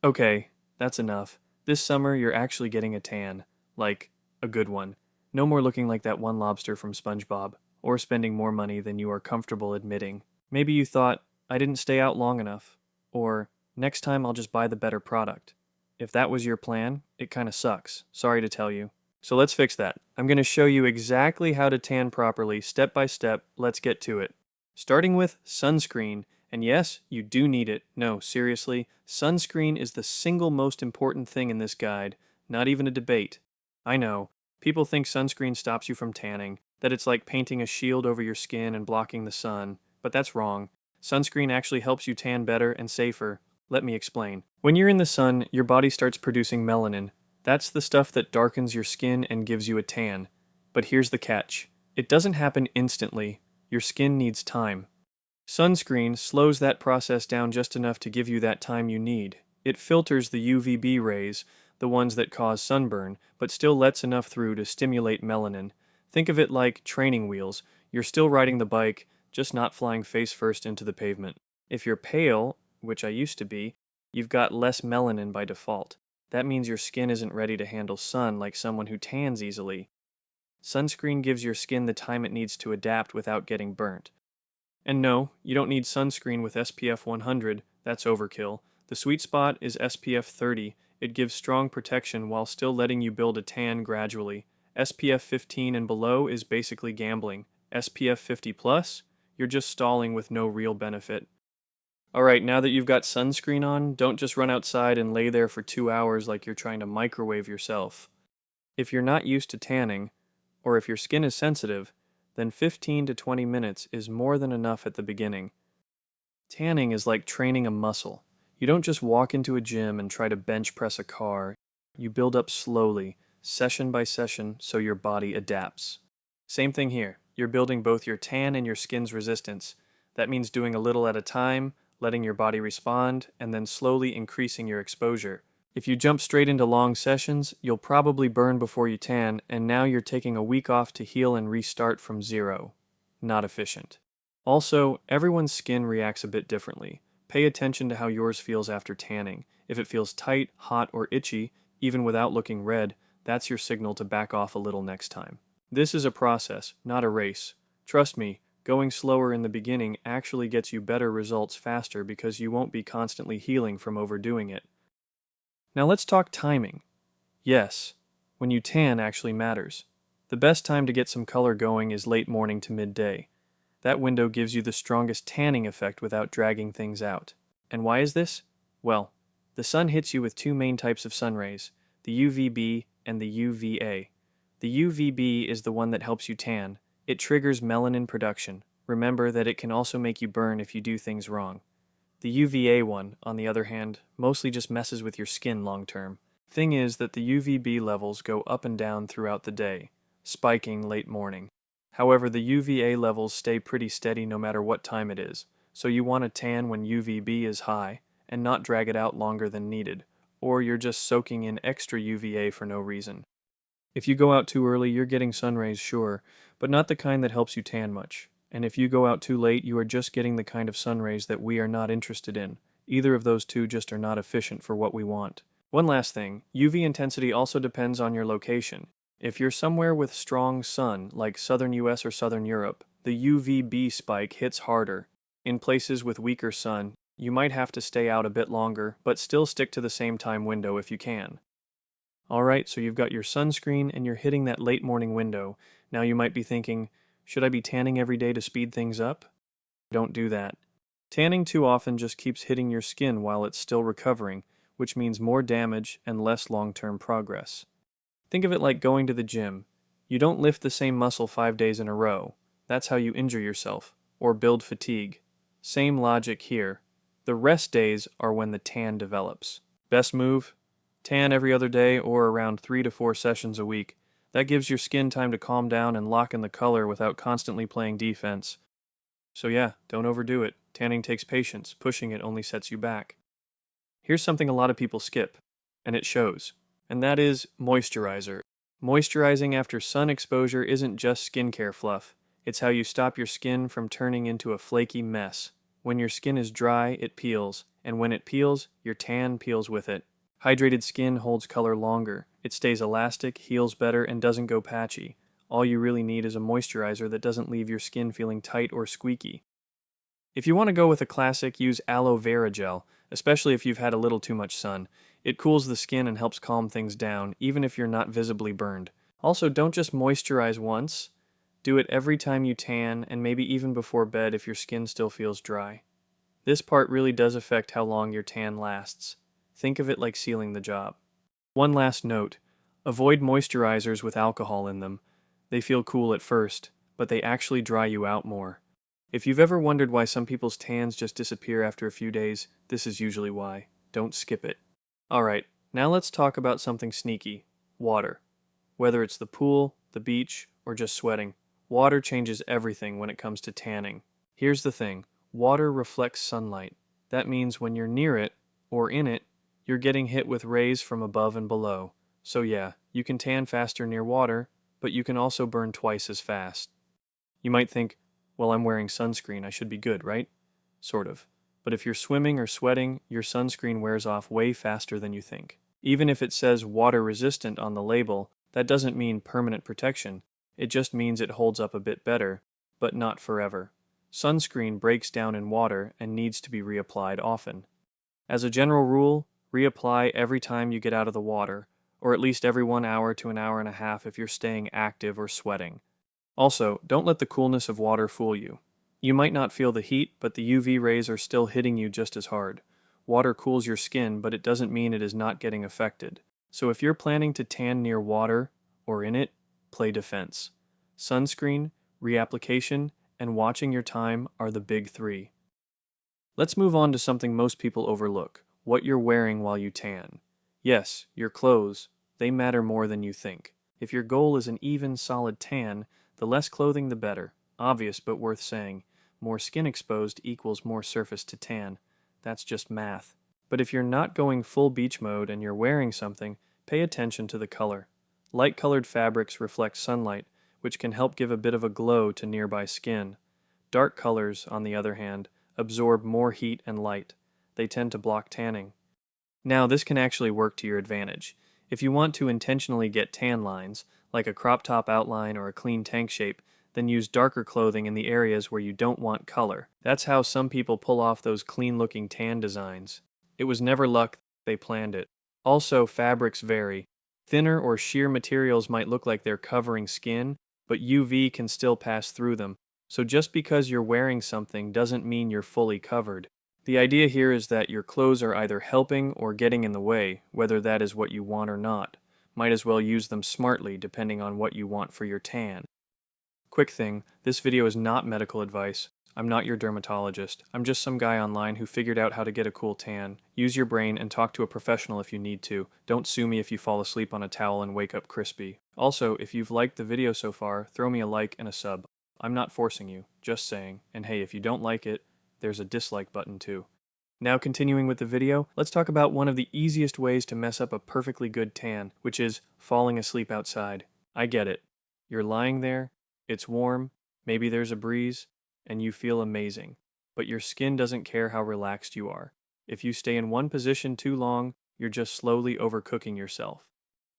Okay, that's enough. This summer, you're actually getting a tan. Like, a good one. No more looking like that one lobster from SpongeBob, or spending more money than you are comfortable admitting. Maybe you thought, I didn't stay out long enough. Or, next time I'll just buy the better product. If that was your plan, it kinda sucks. Sorry to tell you. So let's fix that. I'm going to show you exactly how to tan properly, step by step. Let's get to it. Starting with sunscreen. And yes, you do need it. No, seriously, sunscreen is the single most important thing in this guide. Not even a debate. I know. People think sunscreen stops you from tanning, that it's like painting a shield over your skin and blocking the sun. But that's wrong. Sunscreen actually helps you tan better and safer. Let me explain. When you're in the sun, your body starts producing melanin. That's the stuff that darkens your skin and gives you a tan. But here's the catch. It doesn't happen instantly. Your skin needs time. Sunscreen slows that process down just enough to give you that time you need. It filters the UVB rays, the ones that cause sunburn, but still lets enough through to stimulate melanin. Think of it like training wheels. You're still riding the bike, just not flying face first into the pavement. If you're pale, which I used to be, you've got less melanin by default. That means your skin isn't ready to handle sun like someone who tans easily. Sunscreen gives your skin the time it needs to adapt without getting burnt. And no, you don't need sunscreen with SPF 100, that's overkill. The sweet spot is SPF 30. It gives strong protection while still letting you build a tan gradually. SPF 15 and below is basically gambling. SPF 50 plus, you're just stalling with no real benefit. Alright, now that you've got sunscreen on, don't just run outside and lay there for 2 hours like you're trying to microwave yourself. If you're not used to tanning, or if your skin is sensitive, then 15 to 20 minutes is more than enough at the beginning. Tanning is like training a muscle. You don't just walk into a gym and try to bench press a car. You build up slowly, session by session, so your body adapts. Same thing here. You're building both your tan and your skin's resistance. That means doing a little at a time, letting your body respond, and then slowly increasing your exposure. If you jump straight into long sessions, you'll probably burn before you tan, and now you're taking a week off to heal and restart from zero. Not efficient. Also, everyone's skin reacts a bit differently. Pay attention to how yours feels after tanning. If it feels tight, hot, or itchy, even without looking red, that's your signal to back off a little next time. This is a process, not a race. Trust me, going slower in the beginning actually gets you better results faster because you won't be constantly healing from overdoing it. Now let's talk timing. Yes, when you tan actually matters. The best time to get some color going is late morning to midday. That window gives you the strongest tanning effect without dragging things out. And why is this? Well, the sun hits you with two main types of sun rays, the UVB and the UVA. The UVB is the one that helps you tan. It triggers melanin production. Remember that it can also make you burn if you do things wrong. The UVA one, on the other hand, mostly just messes with your skin long term. Thing is that the UVB levels go up and down throughout the day, spiking late morning. However, the UVA levels stay pretty steady no matter what time it is, so you want to tan when UVB is high and not drag it out longer than needed, or you're just soaking in extra UVA for no reason. If you go out too early, you're getting sun rays, sure, but not the kind that helps you tan much. And if you go out too late, you are just getting the kind of sun rays that we are not interested in. Either of those two just are not efficient for what we want. One last thing, UV intensity also depends on your location. If you're somewhere with strong sun, like southern US or southern Europe, the UVB spike hits harder. In places with weaker sun, you might have to stay out a bit longer, but still stick to the same time window if you can. Alright, so you've got your sunscreen and you're hitting that late morning window. Now you might be thinking, should I be tanning every day to speed things up? Don't do that. Tanning too often just keeps hitting your skin while it's still recovering, which means more damage and less long-term progress. Think of it like going to the gym. You don't lift the same muscle 5 days in a row. That's how you injure yourself, or build fatigue. Same logic here. The rest days are when the tan develops. Best move? Tan every other day or around 3 to 4 sessions a week. That gives your skin time to calm down and lock in the color without constantly playing defense. So yeah, don't overdo it. Tanning takes patience. Pushing it only sets you back. Here's something a lot of people skip, and it shows. And that is moisturizer. Moisturizing after sun exposure isn't just skincare fluff. It's how you stop your skin from turning into a flaky mess. When your skin is dry, it peels, and when it peels, your tan peels with it. Hydrated skin holds color longer. It stays elastic, heals better, and doesn't go patchy. All you really need is a moisturizer that doesn't leave your skin feeling tight or squeaky. If you want to go with a classic, use aloe vera gel, especially if you've had a little too much sun. It cools the skin and helps calm things down, even if you're not visibly burned. Also, don't just moisturize once. Do it every time you tan, and maybe even before bed if your skin still feels dry. This part really does affect how long your tan lasts. Think of it like sealing the job. One last note. Avoid moisturizers with alcohol in them. They feel cool at first, but they actually dry you out more. If you've ever wondered why some people's tans just disappear after a few days, this is usually why. Don't skip it. Alright, now let's talk about something sneaky. Water. Whether it's the pool, the beach, or just sweating, water changes everything when it comes to tanning. Here's the thing. Water reflects sunlight. That means when you're near it, or in it, you're getting hit with rays from above and below. So yeah, you can tan faster near water, but you can also burn twice as fast. You might think, well, I'm wearing sunscreen, I should be good, right? Sort of. But if you're swimming or sweating, your sunscreen wears off way faster than you think. Even if it says water resistant on the label, that doesn't mean permanent protection. It just means it holds up a bit better, but not forever. Sunscreen breaks down in water and needs to be reapplied often. As a general rule, reapply every time you get out of the water, or at least every 1 hour to an hour and a half if you're staying active or sweating. Also, don't let the coolness of water fool you. You might not feel the heat, but the UV rays are still hitting you just as hard. Water cools your skin, but it doesn't mean it is not getting affected. So if you're planning to tan near water, or in it, play defense. Sunscreen, reapplication, and watching your time are the big three. Let's move on to something most people overlook, what you're wearing while you tan. Yes, your clothes, they matter more than you think. If your goal is an even, solid tan, the less clothing the better. Obvious but worth saying. More skin exposed equals more surface to tan. That's just math. But if you're not going full beach mode and you're wearing something, pay attention to the color. Light-colored fabrics reflect sunlight, which can help give a bit of a glow to nearby skin. Dark colors, on the other hand, absorb more heat and light. They tend to block tanning. Now, this can actually work to your advantage. If you want to intentionally get tan lines, like a crop top outline or a clean tank shape, then use darker clothing in the areas where you don't want color. That's how some people pull off those clean-looking tan designs. It was never luck, they planned it. Also, fabrics vary. Thinner or sheer materials might look like they're covering skin, but UV can still pass through them. So just because you're wearing something doesn't mean you're fully covered. The idea here is that your clothes are either helping or getting in the way, whether that is what you want or not. Might as well use them smartly depending on what you want for your tan. Quick thing, this video is not medical advice. I'm not your dermatologist. I'm just some guy online who figured out how to get a cool tan. Use your brain and talk to a professional if you need to. Don't sue me if you fall asleep on a towel and wake up crispy. Also, if you've liked the video so far, throw me a like and a sub. I'm not forcing you, just saying. And hey, if you don't like it, there's a dislike button too. Now continuing with the video, let's talk about one of the easiest ways to mess up a perfectly good tan, which is falling asleep outside. I get it. You're lying there, it's warm, maybe there's a breeze, and you feel amazing. But your skin doesn't care how relaxed you are. If you stay in one position too long, you're just slowly overcooking yourself.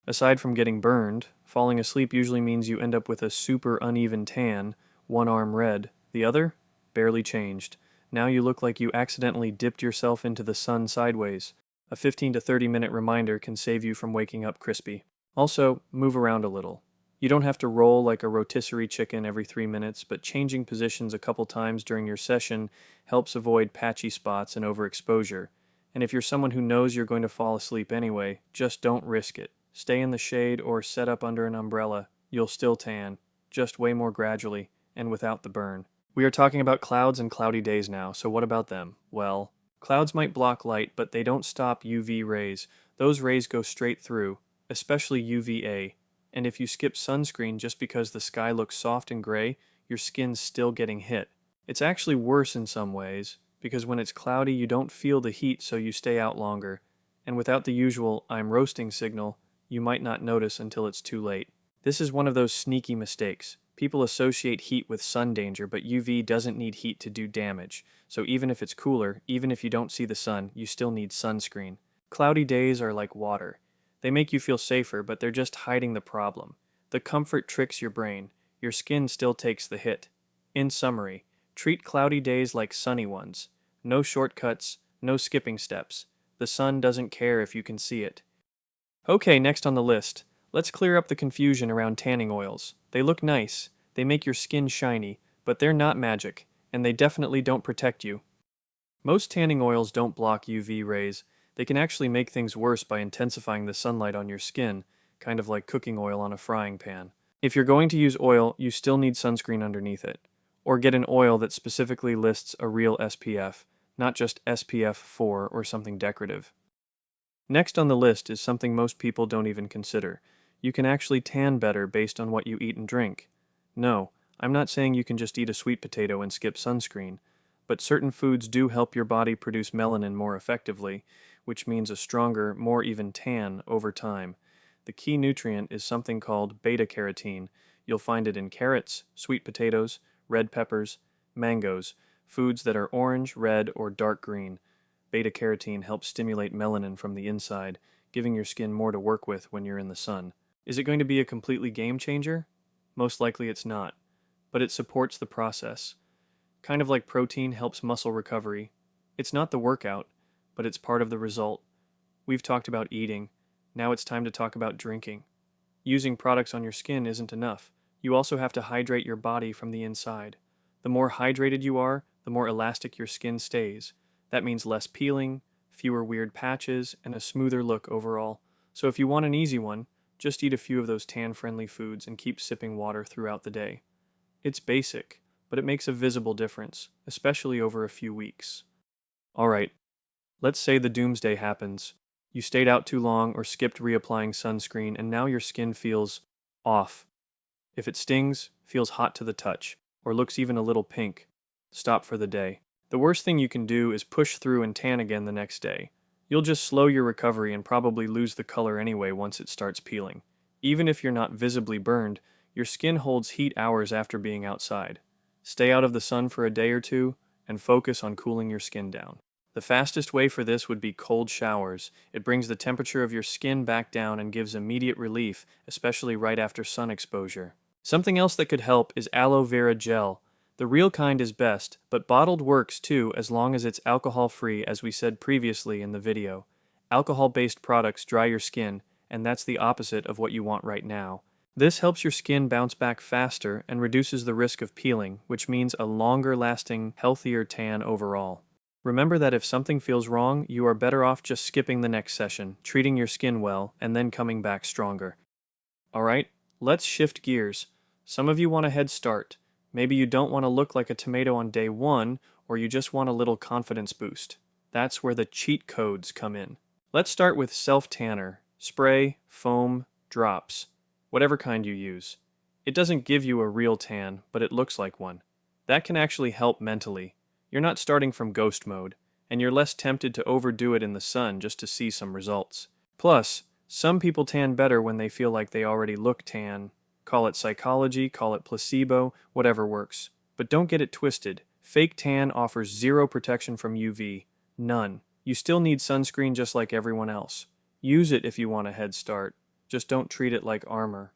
Aside from getting burned, falling asleep usually means you end up with a super uneven tan, one arm red, the other barely changed. Now you look like you accidentally dipped yourself into the sun sideways. A 15 to 30 minute reminder can save you from waking up crispy. Also, move around a little. You don't have to roll like a rotisserie chicken every 3 minutes, but changing positions a couple times during your session helps avoid patchy spots and overexposure. And if you're someone who knows you're going to fall asleep anyway, just don't risk it. Stay in the shade or set up under an umbrella. You'll still tan, just way more gradually, and without the burn. We are talking about clouds and cloudy days now, so what about them? Well, clouds might block light, but they don't stop UV rays. Those rays go straight through, especially UVA. And if you skip sunscreen just because the sky looks soft and gray, your skin's still getting hit. It's actually worse in some ways, because when it's cloudy you don't feel the heat so you stay out longer. And without the usual "I'm roasting" signal, you might not notice until it's too late. This is one of those sneaky mistakes. People associate heat with sun danger, but UV doesn't need heat to do damage. So even if it's cooler, even if you don't see the sun, you still need sunscreen. Cloudy days are like water. They make you feel safer, but they're just hiding the problem. The comfort tricks your brain. Your skin still takes the hit. In summary, treat cloudy days like sunny ones. No shortcuts, no skipping steps. The sun doesn't care if you can see it. Okay, next on the list. Let's clear up the confusion around tanning oils. They look nice, they make your skin shiny, but they're not magic, and they definitely don't protect you. Most tanning oils don't block UV rays. They can actually make things worse by intensifying the sunlight on your skin, kind of like cooking oil on a frying pan. If you're going to use oil, you still need sunscreen underneath it. Or get an oil that specifically lists a real SPF, not just SPF 4 or something decorative. Next on the list is something most people don't even consider. You can actually tan better based on what you eat and drink. No, I'm not saying you can just eat a sweet potato and skip sunscreen, but certain foods do help your body produce melanin more effectively, which means a stronger, more even tan over time. The key nutrient is something called beta-carotene. You'll find it in carrots, sweet potatoes, red peppers, mangoes, foods that are orange, red, or dark green. Beta-carotene helps stimulate melanin from the inside, giving your skin more to work with when you're in the sun. Is it going to be a completely game changer? Most likely it's not, but it supports the process. Kind of like protein helps muscle recovery. It's not the workout, but it's part of the result. We've talked about eating. Now it's time to talk about drinking. Using products on your skin isn't enough. You also have to hydrate your body from the inside. The more hydrated you are, the more elastic your skin stays. That means less peeling, fewer weird patches, and a smoother look overall. So if you want an easy one, just eat a few of those tan-friendly foods and keep sipping water throughout the day. It's basic, but it makes a visible difference, especially over a few weeks. Alright, let's say the doomsday happens. You stayed out too long or skipped reapplying sunscreen and now your skin feels off. If it stings, feels hot to the touch, or looks even a little pink, stop for the day. The worst thing you can do is push through and tan again the next day. You'll just slow your recovery and probably lose the color anyway once it starts peeling. Even if you're not visibly burned, your skin holds heat hours after being outside. Stay out of the sun for a day or two and focus on cooling your skin down. The fastest way for this would be cold showers. It brings the temperature of your skin back down and gives immediate relief, especially right after sun exposure. Something else that could help is aloe vera gel. The real kind is best, but bottled works too as long as it's alcohol-free, as we said previously in the video. Alcohol-based products dry your skin, and that's the opposite of what you want right now. This helps your skin bounce back faster and reduces the risk of peeling, which means a longer-lasting, healthier tan overall. Remember that if something feels wrong, you are better off just skipping the next session, treating your skin well, and then coming back stronger. Alright, let's shift gears. Some of you want a head start. Maybe you don't want to look like a tomato on day 1, or you just want a little confidence boost. That's where the cheat codes come in. Let's start with self-tanner, spray, foam, drops, whatever kind you use. It doesn't give you a real tan, but it looks like one. That can actually help mentally. You're not starting from ghost mode, and you're less tempted to overdo it in the sun just to see some results. Plus, some people tan better when they feel like they already look tan. Call it psychology, call it placebo, whatever works. But don't get it twisted. Fake tan offers zero protection from UV. None. You still need sunscreen just like everyone else. Use it if you want a head start. Just don't treat it like armor.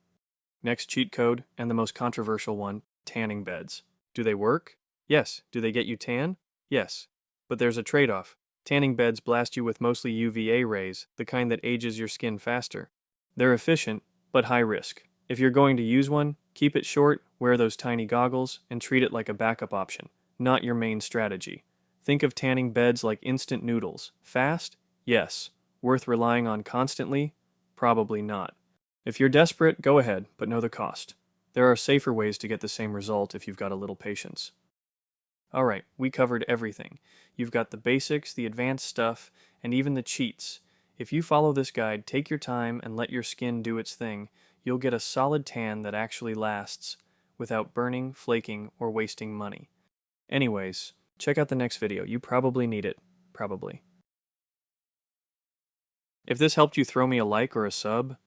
Next cheat code, and the most controversial one, tanning beds. Do they work? Yes. Do they get you tan? Yes. But there's a trade-off. Tanning beds blast you with mostly UVA rays, the kind that ages your skin faster. They're efficient, but high risk. If you're going to use one, keep it short, wear those tiny goggles, and treat it like a backup option, not your main strategy. Think of tanning beds like instant noodles. Fast? Yes. Worth relying on constantly? Probably not. If you're desperate, go ahead, but know the cost. There are safer ways to get the same result if you've got a little patience. Alright, we covered everything. You've got the basics, the advanced stuff, and even the cheats. If you follow this guide, take your time and let your skin do its thing, you'll get a solid tan that actually lasts, without burning, flaking, or wasting money. Anyways, check out the next video. You probably need it. Probably. If this helped you, throw me a like or a sub.